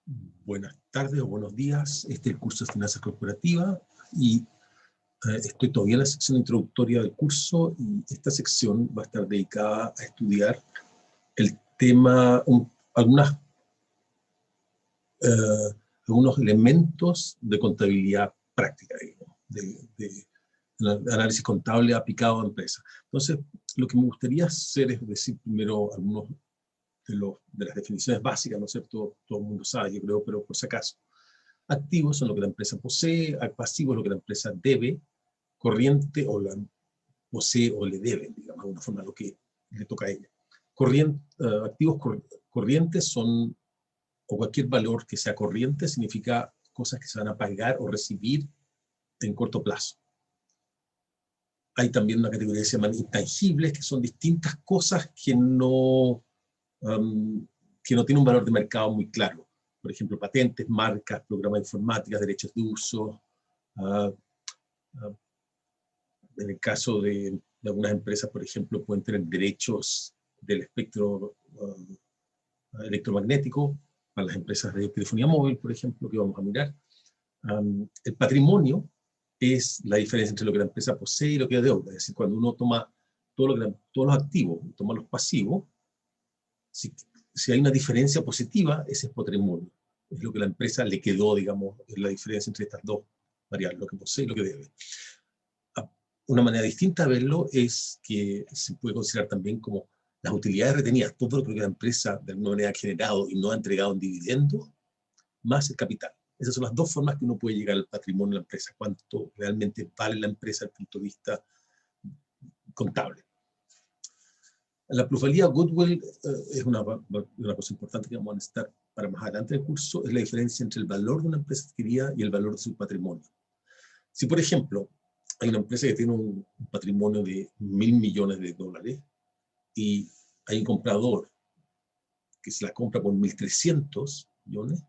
Buenas tardes o buenos días. Este es el curso de Finanzas Corporativas y estoy todavía en la sección introductoria del curso y esta sección va a estar dedicada a estudiar el tema, algunos elementos de contabilidad práctica, digamos, de análisis contable aplicado a empresas. Entonces, lo que me gustaría hacer es decir primero algunos de las definiciones básicas, ¿no es cierto? Todo el mundo sabe, yo creo, pero por si acaso. Activos son lo que la empresa posee, pasivos es lo que la empresa debe, corriente o la posee o le debe, digamos, de alguna forma lo que le toca a ella. Activos corrientes son, o cualquier valor que sea corriente, significa cosas que se van a pagar o recibir en corto plazo. Hay también una categoría que se llaman intangibles, que son distintas cosas que no tienen un valor de mercado muy claro. Por ejemplo, patentes, marcas, programas informáticos, derechos de uso. En el caso de algunas empresas, por ejemplo, pueden tener derechos del espectro electromagnético, para las empresas de telefonía móvil, por ejemplo, que vamos a mirar. El patrimonio es la diferencia entre lo que la empresa posee y lo que es deuda. Es decir, cuando uno toma todos los activos, toma los pasivos, si hay una diferencia positiva, ese es patrimonio. Es lo que la empresa le quedó, digamos, es la diferencia entre estas dos variables, lo que posee y lo que debe. Una manera distinta de verlo es que se puede considerar también como las utilidades retenidas, todo lo que la empresa de alguna manera ha generado y no ha entregado en dividendos, más el capital. Esas son las dos formas que uno puede llegar al patrimonio de la empresa, cuánto realmente vale la empresa desde el punto de vista contable. La plusvalía goodwill es una cosa importante que vamos a necesitar para más adelante en el curso, es la diferencia entre el valor de una empresa adquirida y el valor de su patrimonio. Si, por ejemplo, hay una empresa que tiene un patrimonio de $1.000 millones y hay un comprador que se la compra por 1.300 millones,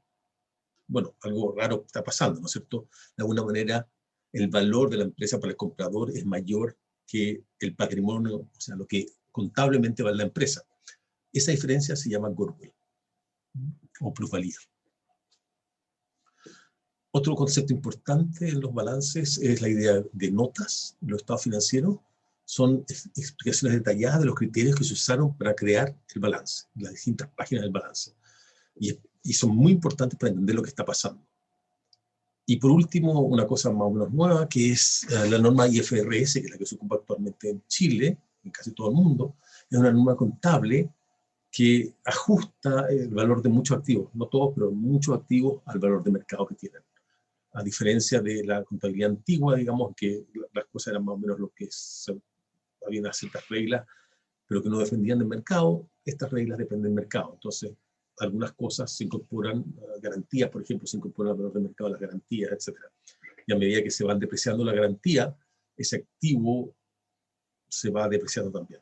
bueno, algo raro está pasando, ¿no es cierto? De alguna manera, el valor de la empresa para el comprador es mayor que el patrimonio, o sea, lo que contablemente vale la empresa. Esa diferencia se llama goodwill o plusvalía. Otro concepto importante en los balances es la idea de notas. Los estados financieros son explicaciones detalladas de los criterios que se usaron para crear el balance, las distintas páginas del balance. Y son muy importantes para entender lo que está pasando. Y por último, una cosa más o menos nueva, que es la norma IFRS, que es la que se ocupa actualmente en Chile, en casi todo el mundo. Es una norma contable que ajusta el valor de muchos activos, no todos, pero muchos activos al valor de mercado que tienen. A diferencia de la contabilidad antigua, digamos, que las cosas eran más o menos lo que había unas ciertas reglas, pero que no dependían del mercado, estas reglas dependen del mercado. Entonces, algunas cosas se incorporan, garantías, por ejemplo, se incorporan al valor de mercado, las garantías, etc. Y a medida que se van depreciando la garantía, ese activo se va depreciando también.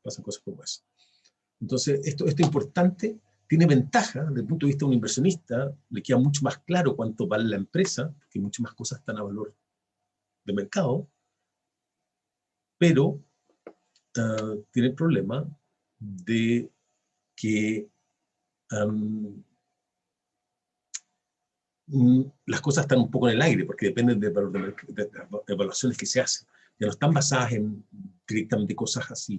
Pasan cosas como eso. Entonces, esto es importante, tiene ventaja desde el punto de vista de un inversionista, le queda mucho más claro cuánto vale la empresa, porque muchas más cosas están a valor de mercado, pero tiene el problema de que las cosas están un poco en el aire, porque dependen del valor de las evaluaciones que se hacen. Ya no están basadas en directamente cosas así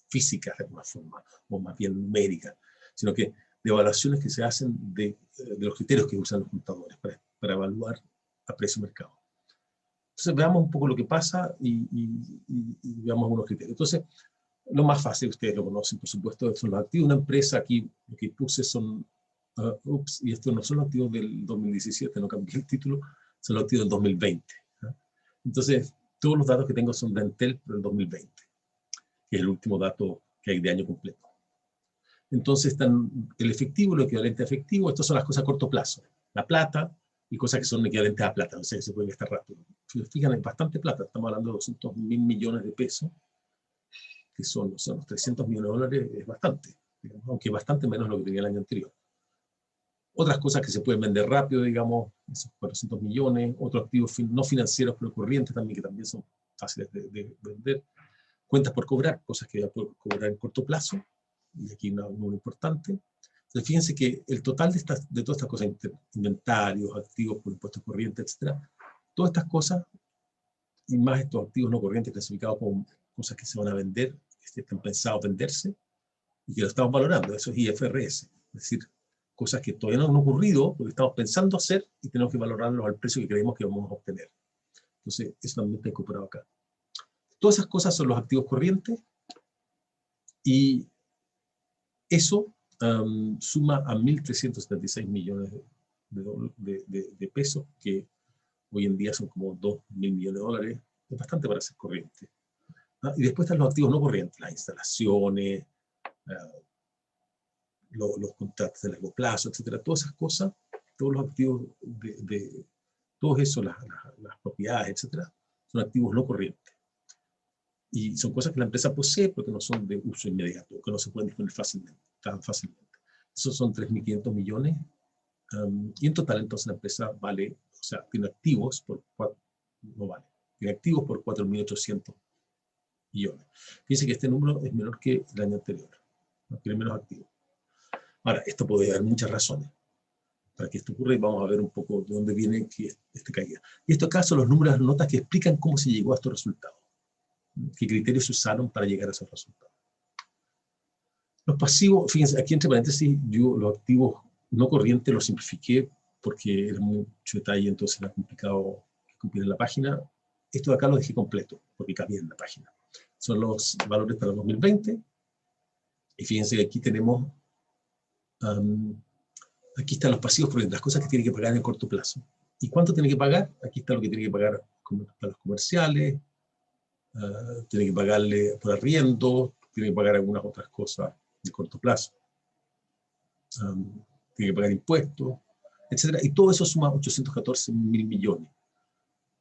físicas de alguna forma, o más bien numéricas, sino que de evaluaciones que se hacen de los criterios que usan los contadores para evaluar a precio mercado. Entonces veamos un poco lo que pasa y veamos algunos criterios. Entonces, lo más fácil, ustedes lo conocen, por supuesto, son los activos de una empresa. Aquí lo que puse son, y estos no son los activos del 2017, no cambié el título, son los activos del 2020. Entonces, todos los datos que tengo son de Entel por el 2020, que es el último dato que hay de año completo. Entonces están el efectivo, lo equivalente a efectivo, estas son las cosas a corto plazo, la plata y cosas que son equivalentes a plata, o sea, se puede gastar rápido. Si se fijan, es bastante plata, estamos hablando de 200.000 millones de pesos, que son los 300 millones de dólares, es bastante, digamos, aunque bastante menos de lo que tenía el año anterior. Otras cosas que se pueden vender rápido, digamos, esos 400 millones, otros activos no financieros, pero corrientes también, que también son fáciles de vender. Cuentas por cobrar, cosas que ya puedo cobrar en corto plazo, y aquí una muy importante. Entonces, fíjense que el total de todas estas cosas, inventarios, activos por impuestos corrientes, etcétera, todas estas cosas, y más estos activos no corrientes clasificados como cosas que se van a vender, que están pensados venderse, y que lo estamos valorando, eso es IFRS, es decir, cosas que todavía no han ocurrido, porque estamos pensando hacer y tenemos que valorarlos al precio que creemos que vamos a obtener. Entonces, eso también está incorporado acá. Todas esas cosas son los activos corrientes, y eso suma a 1.376 millones de pesos, que hoy en día son como 2.000 millones de dólares, es bastante para ser corriente. Y después están los activos no corrientes, las instalaciones, los contratos de largo plazo, etcétera. Todas esas cosas, todos los activos todos esos, las propiedades, etcétera, son activos no corrientes. Y son cosas que la empresa posee porque no son de uso inmediato, que no se pueden disponer tan fácilmente. Esos son 3.500 millones. Y en total, entonces, la empresa vale, o sea, tiene activos por tiene activos por 4.800 millones. Fíjense que este número es menor que el año anterior, ¿no? Tiene menos activos. Ahora, esto puede haber muchas razones para que esto ocurra, y vamos a ver un poco de dónde viene que este caída. Y estos acá son los números, las notas que explican cómo se llegó a estos resultados, qué criterios se usaron para llegar a esos resultados. Los pasivos, fíjense, aquí entre paréntesis, yo los activos no corrientes los simplifiqué porque era mucho detalle, entonces era complicado cumplir en la página. Esto de acá lo dejé completo, porque cabía en la página. Son los valores para el 2020, y fíjense que aquí tenemos, aquí están los pasivos corrientes, las cosas que tiene que pagar en el corto plazo. ¿Y cuánto tiene que pagar? Aquí está lo que tiene que pagar para los comerciales, tiene que pagarle por arriendo, tiene que pagar algunas otras cosas de corto plazo, tiene que pagar impuestos, etcétera, y todo eso suma 814.000 millones.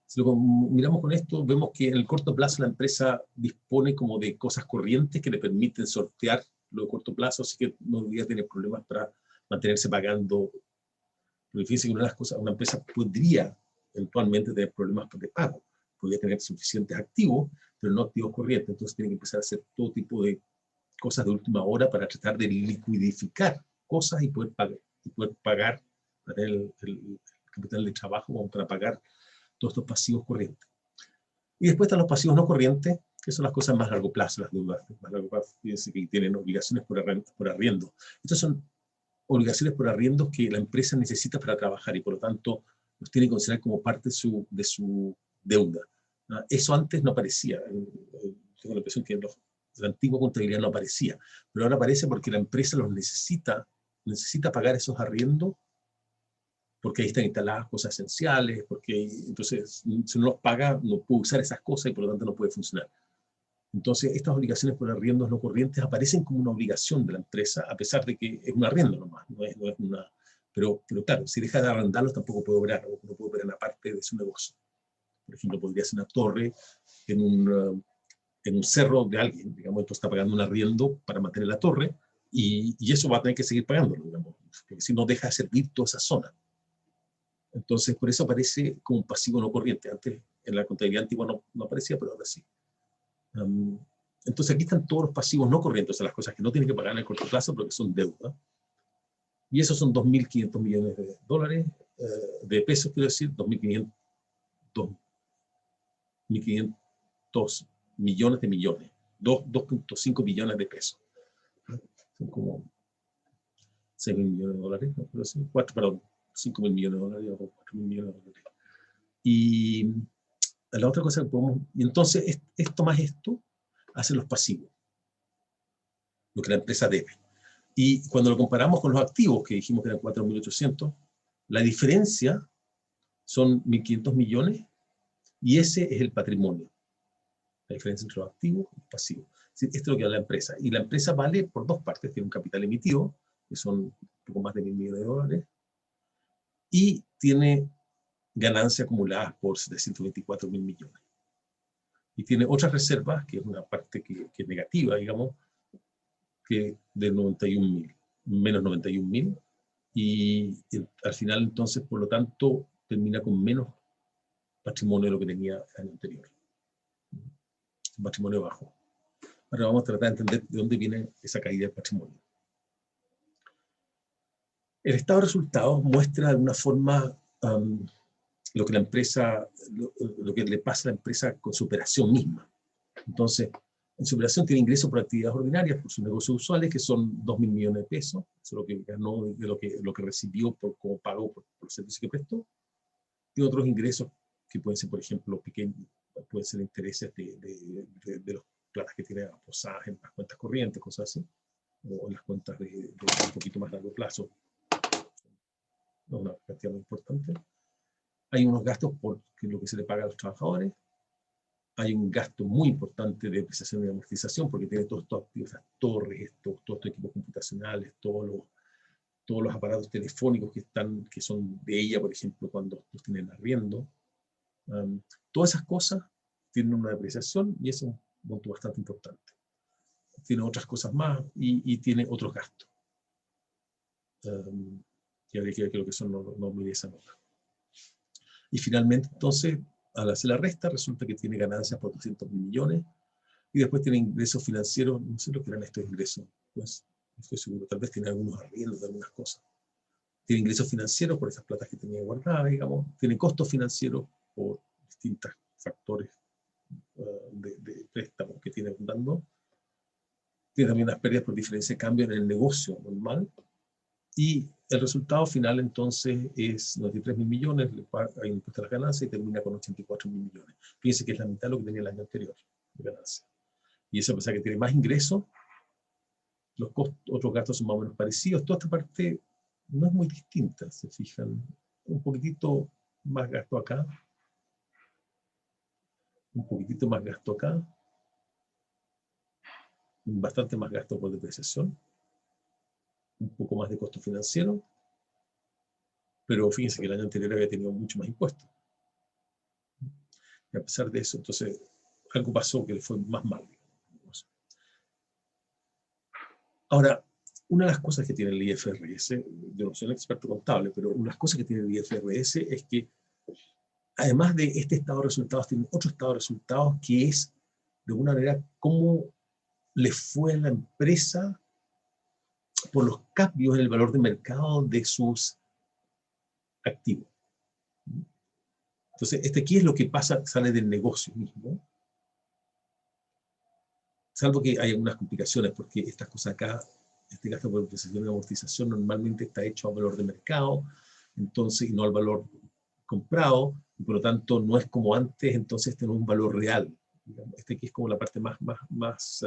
Si lo miramos con esto, vemos que en el corto plazo la empresa dispone como de cosas corrientes que le permiten sortear lo de corto plazo, así que no debería tener problemas para mantenerse pagando. Porque fíjense que una empresa podría eventualmente tener problemas de pago, podría tener suficientes activos, pero no activos corrientes, entonces tiene que empezar a hacer todo tipo de cosas de última hora para tratar de liquidificar cosas y poder pagar para tener el capital de trabajo, para pagar todos estos pasivos corrientes. Y después están los pasivos no corrientes, que son las cosas más a largo plazo, las deudas más a largo plazo, fíjense que tienen obligaciones por arriendo. Estas son obligaciones por arriendo que la empresa necesita para trabajar, y por lo tanto los tiene que considerar como parte de su deuda. Eso antes no aparecía. Tengo la impresión que la antigua contabilidad no aparecía, pero ahora aparece porque la empresa los necesita pagar esos arriendos, porque ahí están instaladas cosas esenciales, porque entonces si no los paga no puede usar esas cosas y por lo tanto no puede funcionar. Entonces estas obligaciones por arriendos no corrientes aparecen como una obligación de la empresa, a pesar de que es un arriendo nomás, no es una... Pero claro, si deja de arrendarlos tampoco puede obrar, o no puede operar en parte de su negocio. Por ejemplo, podría ser una torre en un cerro de alguien, digamos, entonces está pagando un arriendo para mantener la torre, y eso va a tener que seguir pagándolo, digamos, porque si no deja de servir toda esa zona. Entonces, por eso aparece como un pasivo no corriente. Antes, en la contabilidad antigua no aparecía, pero ahora sí. Entonces, aquí están todos los pasivos no corrientes, o sea, las cosas que no tienen que pagar en el corto plazo, pero que son deuda. Y esos son 2.500 millones de dólares, de pesos, quiero decir, 2.500 millones de millones, 2.5 billones de pesos. Son como 6.000 millones de dólares, ¿no? Pero sí, 5.000 millones de dólares o 4.000 millones de dólares. Y la otra cosa que podemos... Y entonces, esto más esto hace los pasivos, lo que la empresa debe. Y cuando lo comparamos con los activos, que dijimos que eran 4.800, la diferencia son 1.500 millones, y ese es el patrimonio. La diferencia entre los activos y los pasivos. Esto es lo que da la empresa. Y la empresa vale por dos partes. Tiene un capital emitido, que son un poco más de 1.000 millones de dólares, y tiene ganancias acumuladas por 724.000 millones. Y tiene otras reservas, que es una parte que es negativa, digamos, que de 91.000, menos 91.000, y al final, entonces, por lo tanto, termina con menos patrimonio de lo que tenía el año anterior. Un patrimonio bajo. Ahora vamos a tratar de entender de dónde viene esa caída del patrimonio. El estado de resultados muestra de alguna forma lo que la empresa, lo que le pasa a la empresa con su operación misma. Entonces, en su operación tiene ingresos por actividades ordinarias, por sus negocios usuales, que son 2.000 millones de pesos, eso es lo que ganó, de lo que recibió como pago por el servicio que prestó. Tiene otros ingresos que pueden ser, por ejemplo, pequeños, pueden ser intereses de los platas que tiene posadas en las cuentas corrientes, cosas así, o en las cuentas de un poquito más largo plazo, no una cantidad muy importante. Hay unos gastos por lo que se le paga a los trabajadores. Hay un gasto muy importante de depreciación y amortización, porque tiene todos estos activos, las torres, todos estos equipos computacionales, todos los aparatos telefónicos que son de ella, por ejemplo, cuando los tienen arriendo. Todas esas cosas tienen una depreciación y es un monto bastante importante. Tiene otras cosas más y tiene otros gastos. Que habría que ver qué es lo que son, no miré esa nota. Y finalmente, entonces, al hacer la resta, resulta que tiene ganancias por 200 millones y después tiene ingresos financieros, no sé lo que eran estos ingresos, pues no estoy seguro, tal vez tiene algunos arriendos de algunas cosas. Tiene ingresos financieros por esas platas que tenía guardadas, digamos, tiene costos financieros por distintos factores de préstamos que tiene dando. Tiene también unas pérdidas por diferencia de cambio en el negocio normal. Y el resultado final, entonces, es 93.000 millones, hay un impuesto a las ganancias y termina con 84.000 millones. Fíjense que es la mitad de lo que tenía el año anterior de ganancias. Y eso a pesar de que tiene más ingresos, los otros gastos son más o menos parecidos. Toda esta parte no es muy distinta, se fijan. Un poquitito más gasto acá, un poquitito más gasto acá, bastante más gasto por depreciación, un poco más de costo financiero, pero fíjense que el año anterior había tenido mucho más impuestos. Y a pesar de eso, entonces, algo pasó que le fue más mal. Ahora, una de las cosas que tiene el IFRS, yo no soy un experto contable, pero una de las cosas que tiene el IFRS es que, además de este estado de resultados, tiene otro estado de resultados que es, de alguna manera, cómo le fue a la empresa por los cambios en el valor de mercado de sus activos. Entonces, aquí es lo que pasa, sale del negocio mismo, salvo que hay algunas complicaciones, porque estas cosas acá, este gasto por depreciación y amortización normalmente está hecho a valor de mercado, entonces, y no al valor comprado, y por lo tanto no es como antes, entonces tiene un valor real. Aquí es como la parte más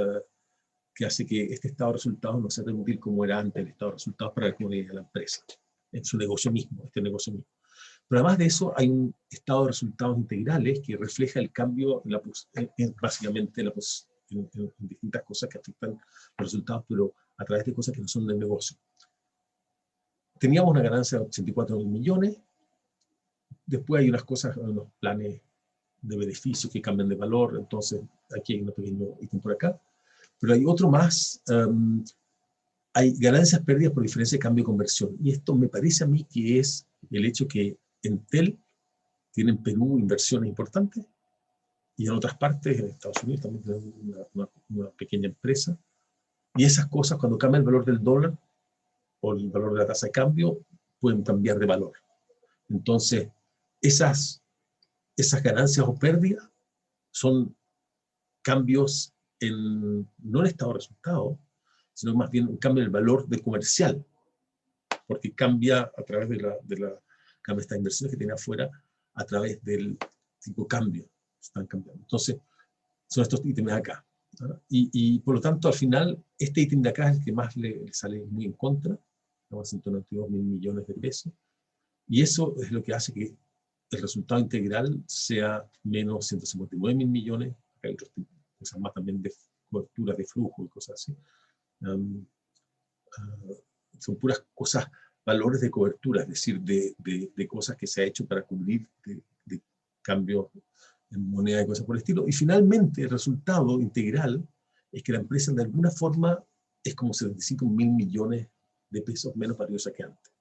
que hace que este estado de resultados no sea tan útil como era antes el estado de resultados para la empresa, en su negocio mismo, este negocio mismo. Pero además de eso, hay un estado de resultados integrales que refleja el cambio, básicamente en distintas cosas que afectan los resultados, pero a través de cosas que no son del negocio. Teníamos una ganancia de 84.000 millones, después hay unas cosas, unos planes de beneficios que cambian de valor, entonces aquí hay un pequeño ítem por acá, pero hay otro más, hay ganancias perdidas por diferencia de cambio de conversión, y esto me parece a mí que es el hecho que Entel tiene en Perú inversiones importantes, y en otras partes, en Estados Unidos también tienen una pequeña empresa, y esas cosas cuando cambia el valor del dólar, o el valor de la tasa de cambio, pueden cambiar de valor. Entonces, esas ganancias o pérdidas son cambios no en estado de resultado, sino más bien un cambio en el valor de comercial, porque cambia a través cambia estas inversiones que tiene afuera, a través del tipo de cambio, están cambiando. Entonces, son estos ítems acá. Y por lo tanto, al final, este ítem de acá es el que más le sale muy en contra, 192.000 millones de pesos, y eso es lo que hace que el resultado integral sea menos 159.000 millones, hay otros tipos, cosas más también de cobertura de flujo y cosas así. Son puras cosas, valores de cobertura, es decir, de cosas que se ha hecho para cubrir de cambios en moneda y cosas por el estilo. Y finalmente, el resultado integral es que la empresa de alguna forma es como 75.000 millones de pesos menos valiosa que antes.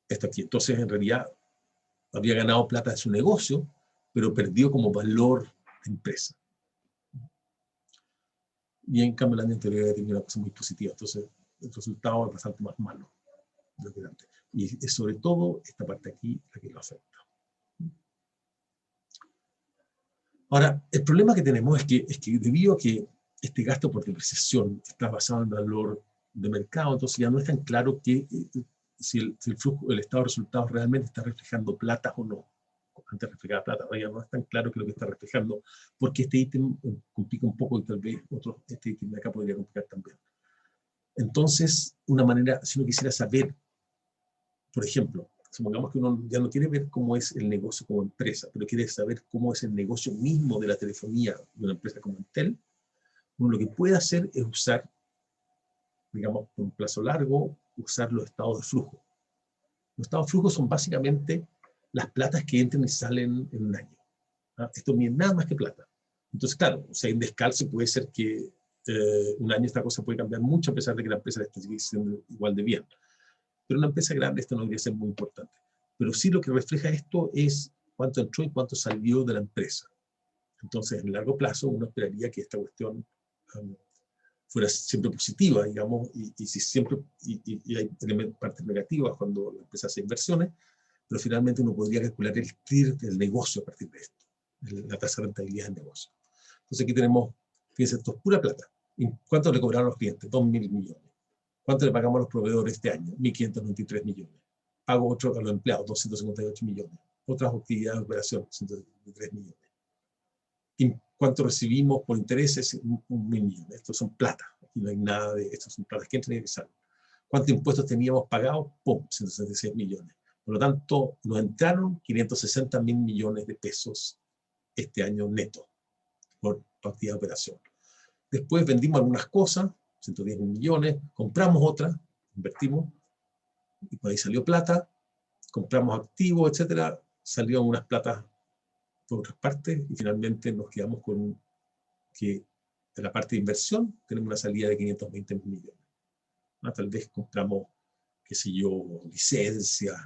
Esto aquí. Entonces, en realidad, había ganado plata de su negocio, pero perdió como valor de empresa. y en cambio el año anterior había tenido una cosa muy positiva. Entonces el resultado es bastante más malo de lo que era antes. Y es sobre todo esta parte aquí la que lo afecta. Ahora, el problema que tenemos es que debido a que este gasto por depreciación está basado en valor de mercado, entonces ya no es tan claro que, si el flujo, el estado de resultados realmente está reflejando plata o no. Antes reflejaba plata, ahora ya no es tan claro que lo que está reflejando, porque este ítem complica un poco y tal vez este ítem de acá podría complicar también. Entonces, una manera, si uno quisiera saber, por ejemplo, supongamos que uno ya no quiere ver cómo es el negocio como empresa, pero quiere saber cómo es el negocio mismo de la telefonía de una empresa como Entel, uno lo que puede hacer es usar, digamos, por un plazo largo, usar los estados de flujo. Los estados de flujo son básicamente las platas que entran y salen en un año. ¿Ah? Esto no es nada más que plata. Entonces, claro, o sea, en descalce puede ser que un año esta cosa puede cambiar mucho a pesar de que la empresa esté siendo igual de bien. Pero una empresa grande esto no debería ser muy importante. Pero sí lo que refleja esto es cuánto entró y cuánto salió de la empresa. Entonces, en el largo plazo, uno esperaría que esta cuestión fuera siempre positiva, digamos, y si siempre y hay partes negativas cuando la empresa hace inversiones, pero finalmente uno podría calcular el TIR del negocio a partir de esto, la tasa de rentabilidad del negocio. Entonces aquí tenemos, fíjense, esto es pura plata. ¿Cuánto le cobraron los clientes? 2.000 millones. ¿Cuánto le pagamos a los proveedores este año? 1.593 millones. Pago otro a los empleados, 258 millones. Otras actividades de operación, 123 millones. ¿Y cuánto recibimos por intereses? 1.000 millones. Estos son plata. Aquí no hay nada de estos son platas que entran y que salen. ¿Cuántos impuestos teníamos pagados? ¡Pum! 166 millones. Por lo tanto, nos entraron 560.000 millones de pesos este año neto por actividad de operación. Después vendimos algunas cosas, 110 millones, compramos otras, invertimos, y por ahí salió plata, compramos activos, etcétera, salieron unas platas por otras partes, y finalmente nos quedamos con que en la parte de inversión tenemos una salida de 520 millones. ¿No? Tal vez compramos, qué sé yo, licencias,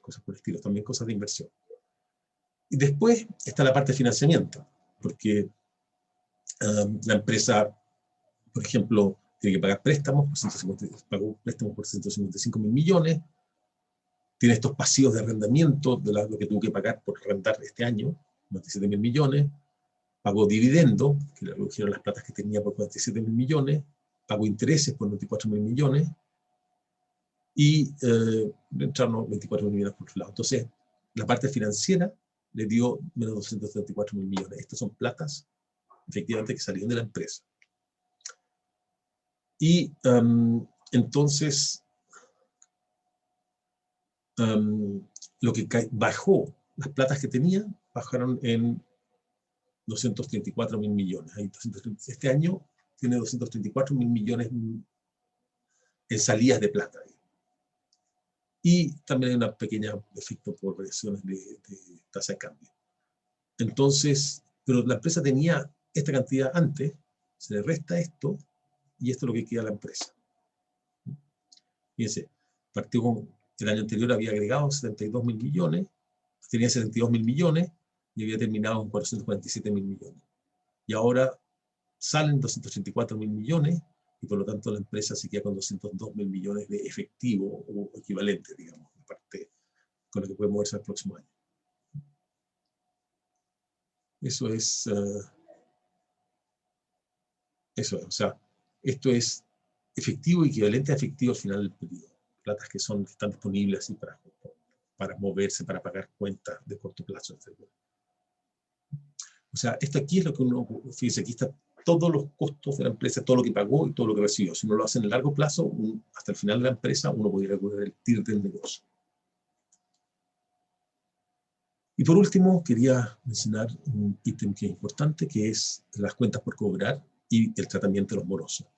cosas por el estilo, también cosas de inversión. Y después está la parte de financiamiento, porque la empresa, por ejemplo, tiene que pagar préstamos, pagó préstamos por 155.000 millones, tiene estos pasivos de arrendamiento, de lo que tuvo que pagar por arrendar este año, 97.000 millones, pagó dividendo, que le redujeron las platas que tenía por 47.000 millones, pagó intereses por 94.000 millones, y entraron 24.000 millones por otro lado. Entonces, la parte financiera le dio menos 234.000 millones. Estas son platas, efectivamente, que salieron de la empresa. Y entonces, lo que bajó, las platas que tenía, bajaron en 234.000 millones. Este año tiene 234.000 millones en salidas de plata. Y también hay una pequeña efecto por variaciones de tasa de cambio. Entonces, pero la empresa tenía esta cantidad antes, se le resta esto, y esto es lo que queda a la empresa. Fíjense, partió con, el año anterior había agregado 72.000 millones, tenía 72.000 millones, y había terminado con 447.000 millones. Y ahora salen 284.000 millones, y por lo tanto la empresa se queda con 202.000 millones de efectivo o equivalente, digamos, aparte con lo que puede moverse el próximo año. Eso es, o sea, esto es efectivo equivalente a efectivo al final del periodo. Platas que están disponibles así para moverse, para pagar cuentas de corto plazo, etc. O sea, esto aquí es lo que uno, fíjense, aquí está todos los costos de la empresa, todo lo que pagó y todo lo que recibió. Si uno lo hace en el largo plazo, hasta el final de la empresa, uno podría recuperar el TIR del negocio. Y por último, quería mencionar un ítem que es importante, que es las cuentas por cobrar y el tratamiento de los morosos.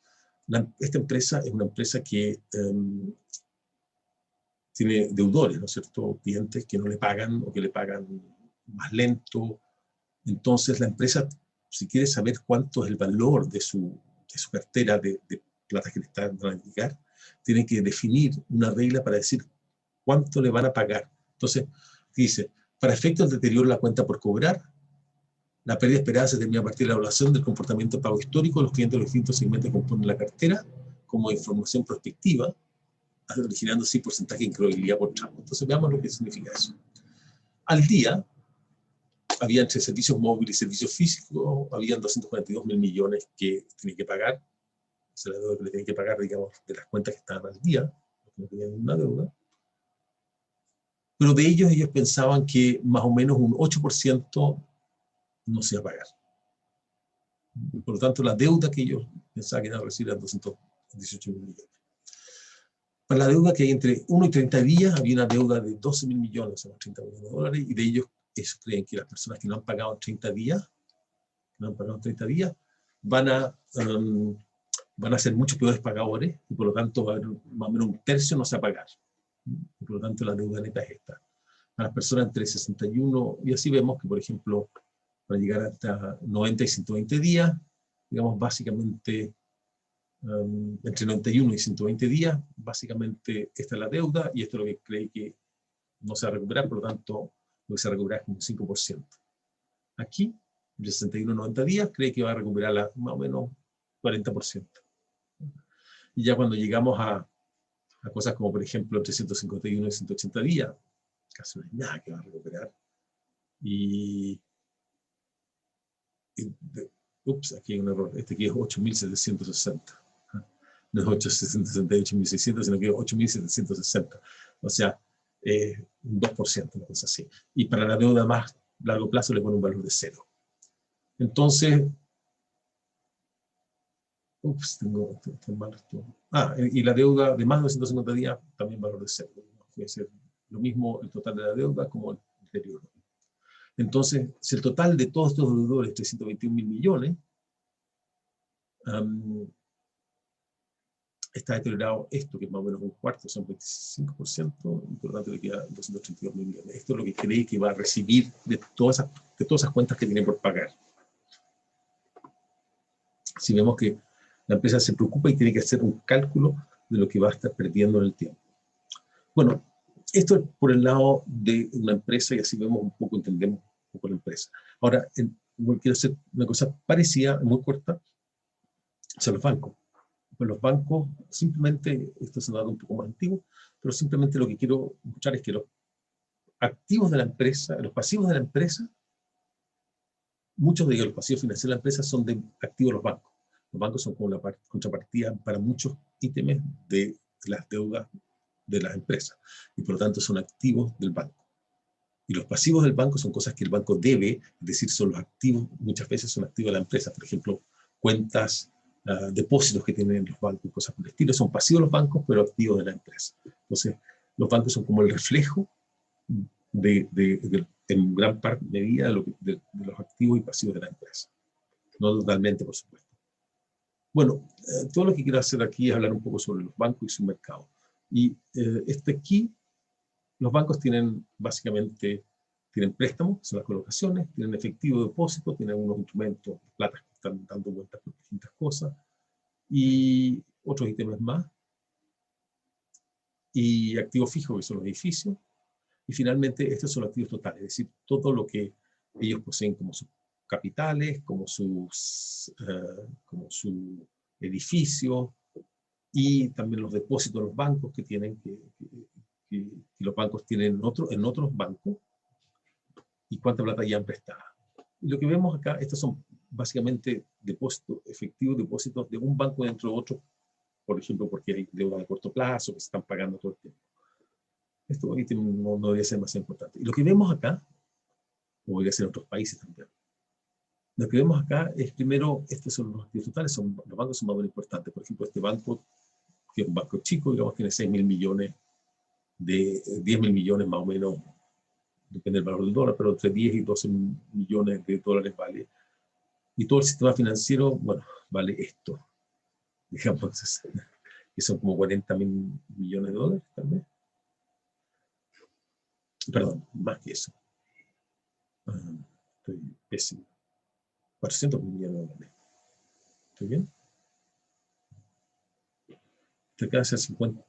Esta empresa es una empresa que tiene deudores, ¿no es cierto? Clientes que no le pagan o que le pagan más lento. Entonces la empresa, si quiere saber cuánto es el valor de su cartera de plata que le están dando a indicar, tiene que definir una regla para decir cuánto le van a pagar. Entonces, dice, para efectos del deterioro de la cuenta por cobrar, La pérdida esperada se determina a partir de la evaluación del comportamiento de pago histórico de los clientes de los distintos segmentos que componen la cartera, como información prospectiva, originando así porcentaje de increíbilidad por tramo. Entonces veamos lo que significa eso. Al día, había entre servicios móviles y servicios físicos, habían 242.000 millones que tienen que pagar, se la deuda que le tienen que pagar, digamos, de las cuentas que estaban al día, los que no tenían una deuda. Pero de ellos pensaban que más o menos un 8% no se iba a pagar. Por lo tanto, la deuda que ellos pensaban que iban a recibir era 218.000 millones. Para la deuda que hay entre 1 y 30 días, había una deuda de 12.000 millones, o sea, 30 millones de dólares, y de ellos creen que las personas que no han pagado en 30 días, van a ser mucho peores pagadores, y por lo tanto va a haber más o menos un tercio no se va a pagar. Y por lo tanto la deuda neta es esta. A las personas entre 61, y así vemos que, por ejemplo, para llegar hasta 90 y 120 días, digamos, básicamente, entre 91 y 120 días, básicamente esta es la deuda, y esto es lo que cree que no se va a recuperar, por lo tanto, lo que se va a recuperar es un 5%. Aquí, de 61 a 90 días, cree que va a recuperar más o menos 40%. Y ya cuando llegamos a cosas como, por ejemplo, entre 151 y 180 días, casi no hay nada que va a recuperar. Ups, aquí hay un error. Este aquí es 8.760. No es 868.600, sino que es 8.760. O sea, un 2%, una cosa así. Y para la deuda más largo plazo le pone un valor de 0. Entonces, ups, tengo mal esto. Y la deuda de más de 250 días, también valor de 0. Puede ser lo mismo el total de la deuda como el deterioro. Entonces, si el total de todos estos deudores es 321.000 millones, está deteriorado esto, que es más o menos un cuarto, son 25%, y por lo tanto le queda 232.000 millones. Esto es lo que cree que va a recibir de todas esas cuentas que tiene por pagar. Si vemos que la empresa se preocupa y tiene que hacer un cálculo de lo que va a estar perdiendo en el tiempo. Bueno, esto es por el lado de una empresa, y así vemos un poco, entendemos un poco la empresa. Ahora, quiero hacer una cosa parecida, muy corta, sobre los bancos. Pues los bancos, simplemente, esto es un dato un poco más antiguo, pero simplemente lo que quiero escuchar es que los activos de la empresa, los pasivos de la empresa, muchos de ellos, los pasivos financieros de la empresa, son de activos de los bancos. Los bancos son como la contrapartida para muchos ítems de las deudas de las empresas, y por lo tanto son activos del banco. Y los pasivos del banco son cosas que el banco debe, es decir, son los activos, muchas veces son activos de la empresa, por ejemplo, cuentas, depósitos que tienen los bancos, cosas por el estilo, son pasivos los bancos, pero activos de la empresa. Entonces, los bancos son como el reflejo en gran parte, medida, de los activos y pasivos de la empresa. No totalmente, por supuesto. Bueno, todo lo que quiero hacer aquí es hablar un poco sobre los bancos y su mercado. Y aquí, los bancos básicamente tienen préstamos, que son las colocaciones, tienen efectivo de depósito, tienen unos instrumentos, platas que están dando vueltas por distintas cosas, y otros ítems más, y activos fijos, que son los edificios, y finalmente estos son los activos totales, es decir, todo lo que ellos poseen como sus capitales, como su edificio, y también los depósitos de los bancos que tienen, que los bancos tienen en otros bancos, y cuánta plata ya han prestado. Y lo que vemos acá, estos son básicamente depósitos efectivos, depósitos de un banco dentro de otro, por ejemplo, porque hay deuda de corto plazo que se están pagando todo el tiempo. Esto no debería ser más importante. Y lo que vemos acá, o debería ser en otros países también, lo que vemos acá es, primero, estos son los activos totales, los bancos son más importantes. Por ejemplo, este banco, que es un banco chico, digamos, tiene 6.000 millones, 10.000 millones más o menos, depende del valor del dólar, pero entre 10 y 12 millones de dólares vale. Y todo el sistema financiero, bueno, vale esto, digamos, que son como 40.000 millones de dólares también. Perdón, más que eso. Estoy pésimo. 400 millones de dólares. ¿Estoy bien? Te queda hacer 50,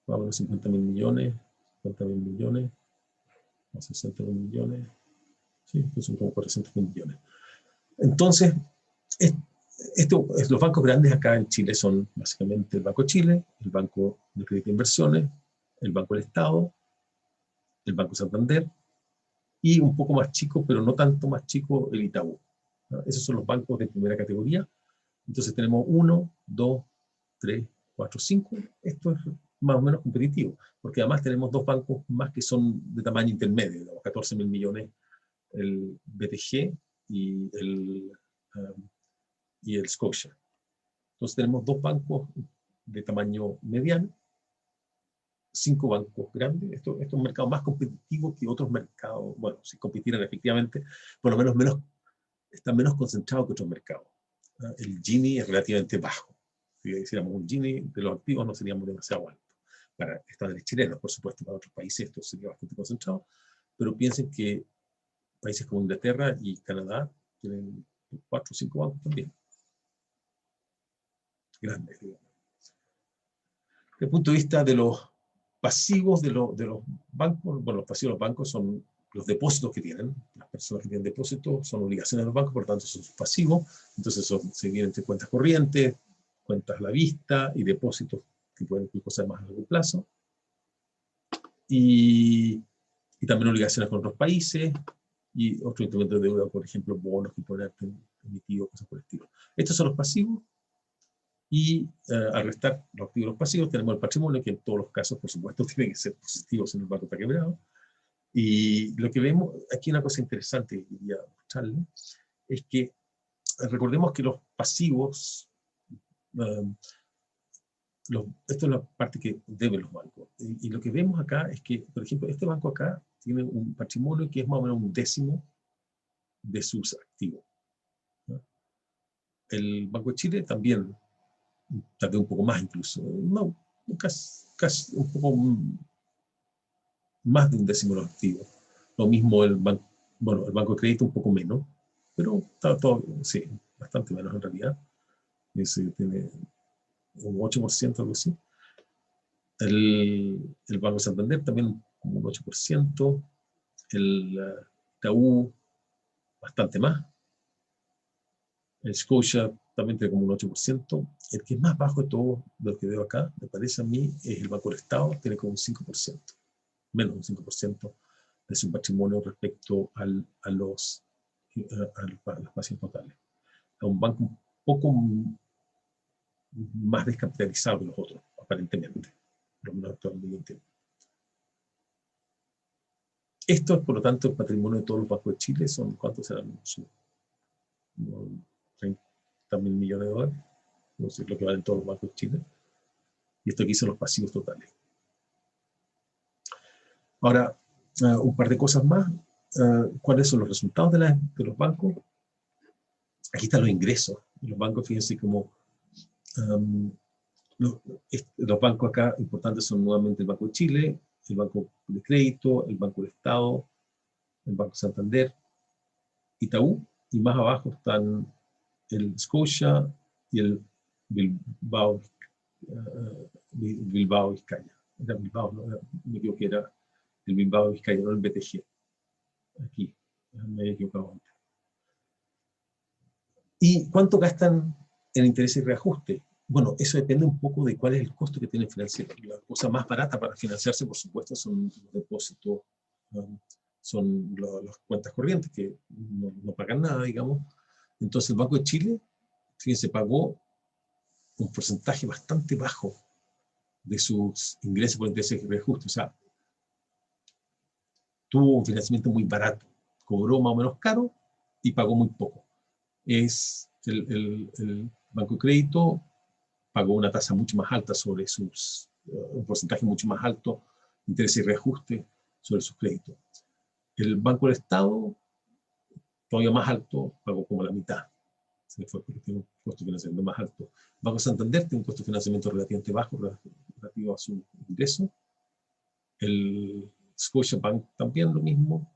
vamos a 50.000 millones, 50.000 millones, a 60.000 millones, ¿sí? Que son como 400.000 millones. Entonces, los bancos grandes acá en Chile son básicamente el Banco de Chile, el Banco de Crédito de Inversiones, el Banco del Estado, el Banco Santander, y un poco más chico, pero no tanto más chico, el Itaú. ¿No? Esos son los bancos de primera categoría. Entonces tenemos 1, 2, 3, 4, 5. Esto es más o menos competitivo, porque además tenemos dos bancos más que son de tamaño intermedio, digamos, 14.000 millones, el BTG y el Scotia. Entonces tenemos dos bancos de tamaño mediano, 5 bancos grandes. Esto es un mercado más competitivo que otros mercados. Bueno, si compitieran efectivamente, por lo menos está menos concentrado que otros mercados. El Gini es relativamente bajo. Si hiciéramos un Gini de los activos no seríamos demasiado altos. Para estándares chilenos, por supuesto, para otros países esto sería bastante concentrado, pero piensen que países como Inglaterra y Canadá tienen 4 o 5 bancos también. Grandes, digamos. Desde el punto de vista de los pasivos de los bancos, bueno, los pasivos de los bancos son los depósitos que tienen. Las personas que tienen depósitos son obligaciones de los bancos, por lo tanto son sus pasivos. Entonces se dividen entre cuentas corrientes, cuentas a la vista y depósitos que pueden incluso ser más a largo plazo. Y también obligaciones con otros países y otros instrumentos de deuda, por ejemplo, bonos que pueden haber emitido, cosas por el estilo. Estos son los pasivos. Y al restar los activos y los pasivos tenemos el patrimonio, que en todos los casos, por supuesto, tiene que ser positivo si no el banco está quebrado. Y lo que vemos, aquí una cosa interesante que quería mostrarles, es que recordemos que los pasivos, esto es la parte que deben los bancos. Y lo que vemos acá es que, por ejemplo, este banco acá tiene un patrimonio que es más o menos 1/10 de sus activos, ¿no? El Banco de Chile también, tal vez un poco más incluso, no, casi un poco más de 1/10 de los activos. Lo mismo el banco, bueno, el Banco de Crédito un poco menos, pero está todo, sí, bastante menos en realidad. Ese tiene un 8%, algo así. El Banco Santander también como un 8%. El Itaú bastante más. El Scotia también tiene como un 8%. El que es más bajo de todos de los que veo acá, me parece a mí, es el Banco del Estado, tiene como un 5%, menos de un 5% de su patrimonio respecto a los pasivos totales. Es un banco un poco más descapitalizado que los otros, aparentemente, por lo menos actualmente. Esto es, por lo tanto, el patrimonio de todos los bancos de Chile. Son, ¿cuántos serán? 30.000 millones de dólares. No sé lo que valen todos los bancos de Chile. Y esto aquí son los pasivos totales. Ahora, un par de cosas más. ¿Cuáles son los resultados de los bancos? Aquí están los ingresos. Los bancos, fíjense como los bancos acá importantes son nuevamente el Banco de Chile, el Banco de Crédito, el Banco del Estado, el Banco Santander, Itaú, y más abajo están el Scotia y el Bilbao Vizcaya. Era Bilbao, no, me equivoqué, era el Bilbao Vizcaya, no el BTG. Aquí, me he equivocado antes. ¿Y cuánto gastan en interés y reajuste? Bueno, eso depende un poco de cuál es el costo que tiene el financiero. La cosa más barata para financiarse, por supuesto, son los depósitos, son las cuentas corrientes, que no pagan nada, digamos. Entonces el Banco de Chile, fíjense, pagó un porcentaje bastante bajo de sus ingresos por intereses y reajuste. O sea, tuvo un financiamiento muy barato, cobró más o menos caro y pagó muy poco. Es el Banco de Crédito pagó una tasa mucho más alta sobre sus, un porcentaje mucho más alto de interés y reajuste sobre sus créditos. El Banco del Estado, todavía más alto, pagó como la mitad. Se fue porque tiene un costo de financiamiento más alto. El Banco Santander tiene un costo de financiamiento relativamente bajo relativo a su ingreso. El Scotiabank también lo mismo.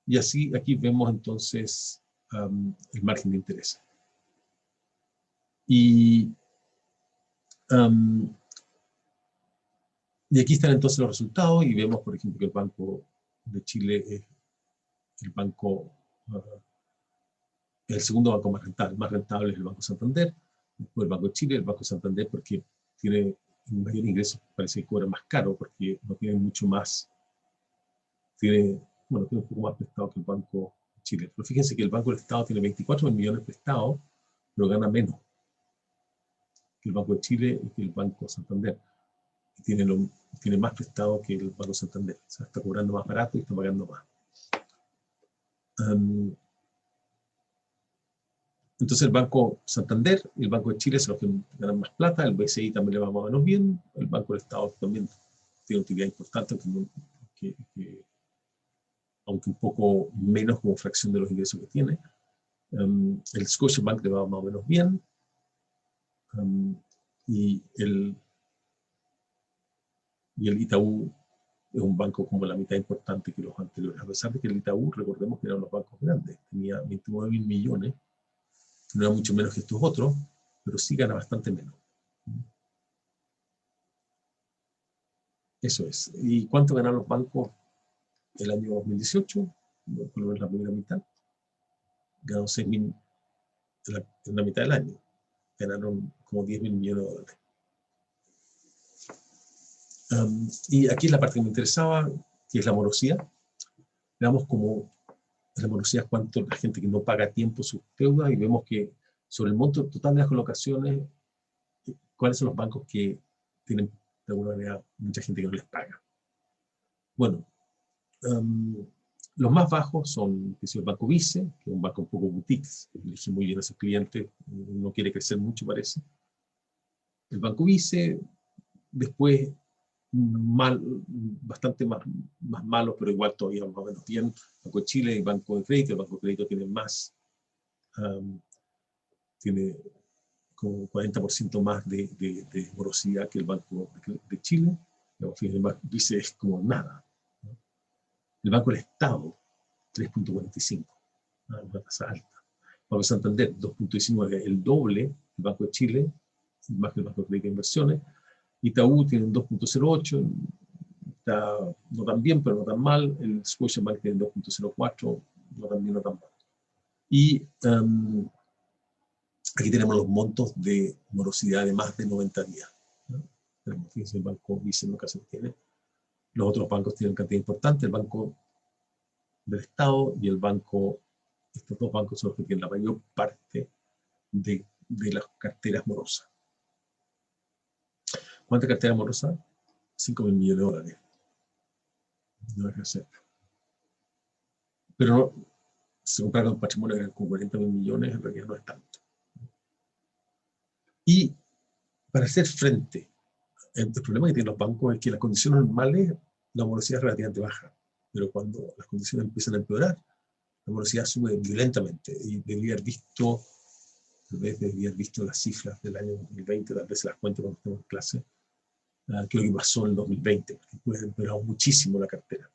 Y así aquí vemos entonces el margen de interés. Y aquí están entonces los resultados y vemos, por ejemplo, que el Banco de Chile es el banco Es el segundo banco más rentable. El más rentable es el Banco Santander, después el Banco de Chile, el Banco Santander porque tiene un mayor ingreso, parece que cobra más caro porque no tiene mucho más, tiene un poco más prestado que el Banco de Chile. Pero fíjense que el Banco del Estado tiene 24 millones prestados, pero gana menos que el Banco de Chile y que el Banco Santander. Y tiene más prestado que el Banco Santander. O sea, está cobrando más barato y está pagando más. Entonces el Banco Santander y el Banco de Chile son los que ganan más plata, el BCI también le va más o menos bien, el Banco del Estado también tiene utilidad importante, aunque un poco menos como fracción de los ingresos que tiene. El Scotiabank le va más o menos bien, y el Itaú es un banco como la mitad importante que los anteriores, a pesar de que el Itaú, recordemos que eran los bancos grandes, tenía 29.000 millones, no era mucho menos que estos otros, pero sí gana bastante menos. Eso es. ¿Y cuánto ganaron los bancos el año 2018? Por lo menos la primera mitad. Ganaron 6.000 en la mitad del año. Ganaron como 10.000 millones de dólares. Y aquí es la parte que me interesaba, que es la morosidad. Veamos cómo la morosidad es cuánto la gente que no paga a tiempo sus deudas, y vemos que sobre el monto total de las colocaciones, cuáles son los bancos que tienen de alguna manera mucha gente que no les paga. Bueno, los más bajos son el Banco Vice, que es un banco un poco boutique, elige muy bien a sus clientes, no quiere crecer mucho parece. El Banco Vice, después bastante más malo, pero igual todavía más o menos bien. Banco de Chile y Banco de Crédito. El Banco de Crédito tiene más, tiene como 40% más de morosidad que el Banco de Chile. El Banco Vice es como nada, ¿no? El Banco del Estado, 3.45, una tasa alta. Banco de Santander, 2.19, el doble del Banco de Chile, más que el Banco de Crédito de Inversiones. Itaú tiene un 2.08, no tan bien, pero no tan mal. El Scotiabank tiene 2.04, no tan bien, no tan mal. Y aquí tenemos los montos de morosidad de más de 90 días, ¿no? Fíjense, el Banco Vice nunca se tiene. Los otros bancos tienen cantidad importante, el Banco del Estado y el Banco, estos dos bancos son los que tienen la mayor parte de las carteras morosas. ¿Cuánta cartera morosa? 5.000 millones de dólares. No es que hacer. Pero no, se compraron un patrimonio con 40.000 millones, en realidad no es tanto. Y para hacer frente, el problema que tienen los bancos es que en las condiciones normales la morosidad es relativamente baja, pero cuando las condiciones empiezan a empeorar, la morosidad sube violentamente. Y debería haber visto, tal vez debería haber visto las cifras del año 2020, tal vez se las cuento cuando estemos en clase, que lo que pasó en el 2020, porque puede haber empeorado muchísimo la cartera.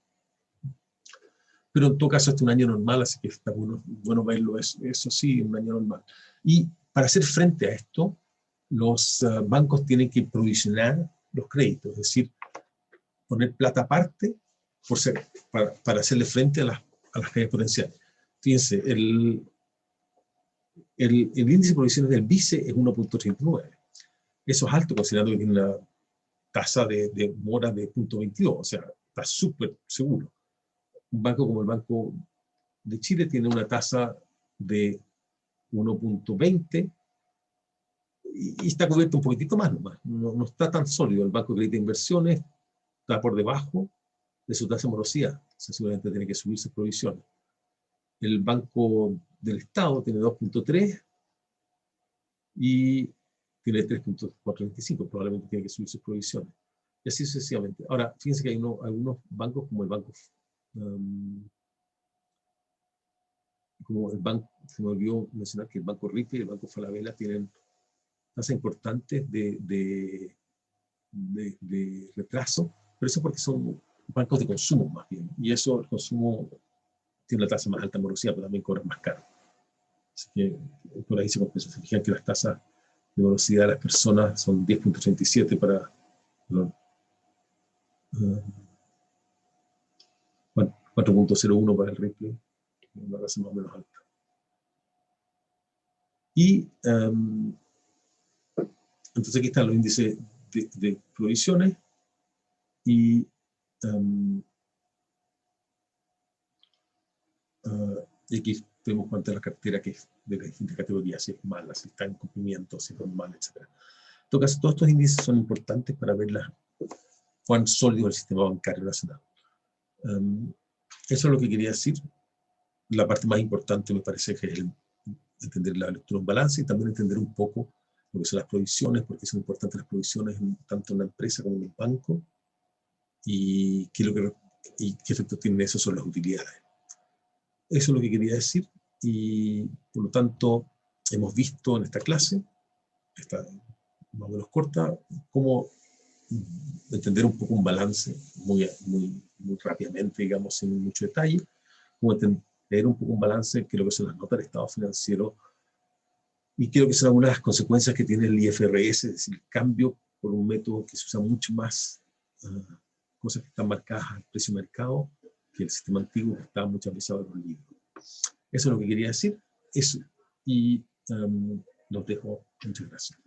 Pero en todo caso este es un año normal, así que está bueno verlo, eso sí, un año normal. Y para hacer frente a esto, los bancos tienen que provisionar los créditos, es decir, poner plata aparte para hacerle frente a las caídas potenciales. Fíjense, el índice de provisiones del BICE es 1.39. Eso es alto considerando que tiene una tasa de mora de 0.22, o sea, está súper seguro. Un banco como el Banco de Chile tiene una tasa de 1.20 y está cubierto un poquitito más nomás. No está tan sólido. El Banco de Crédito de Inversiones está por debajo de su tasa de morosidad. O sea, seguramente tiene que subir sus provisiones. El Banco del Estado tiene 2.3 y tiene 3.425. Probablemente tiene que subir sus provisiones. Y así sucesivamente. Ahora, fíjense que hay algunos bancos como el Banco se me olvidó mencionar que el Banco Ripley y el Banco Falabella tienen tasas importantes de retraso, pero eso porque son bancos de consumo más bien, y eso, el consumo tiene una tasa más alta de morosidad, pero también cobran más caro. Así que por ahí se fijan que las tasas de morosidad de las personas son 10.37 para 4.01 para el Ripley, una tasa más o menos alta. Y entonces aquí están los índices de provisiones y aquí tenemos cuánto es la cartera que es de las distintas categorías, si es mala, si está en cumplimiento, si es normal, etc. En todo caso, todos estos índices son importantes para ver cuán sólido es el sistema bancario nacional. Eso es lo que quería decir. La parte más importante me parece que es entender la lectura de un balance y también entender un poco lo que son las provisiones, porque son importantes las provisiones tanto en la empresa como en el banco, y qué efecto tienen eso sobre las utilidades. Eso es lo que quería decir, y por lo tanto hemos visto en esta clase, esta más o menos corta, cómo entender un poco un balance muy rápidamente, digamos, sin mucho detalle, cómo entender un poco un balance, que es lo que son las notas del estado financiero, y creo que son algunas de las consecuencias que tiene el IFRS, es decir, el cambio por un método que se usa mucho más, cosas que están marcadas al precio de mercado, que el sistema antiguo que estaba muchas veces en los libros. Eso es lo que quería decir, eso, y los dejo. Muchas gracias.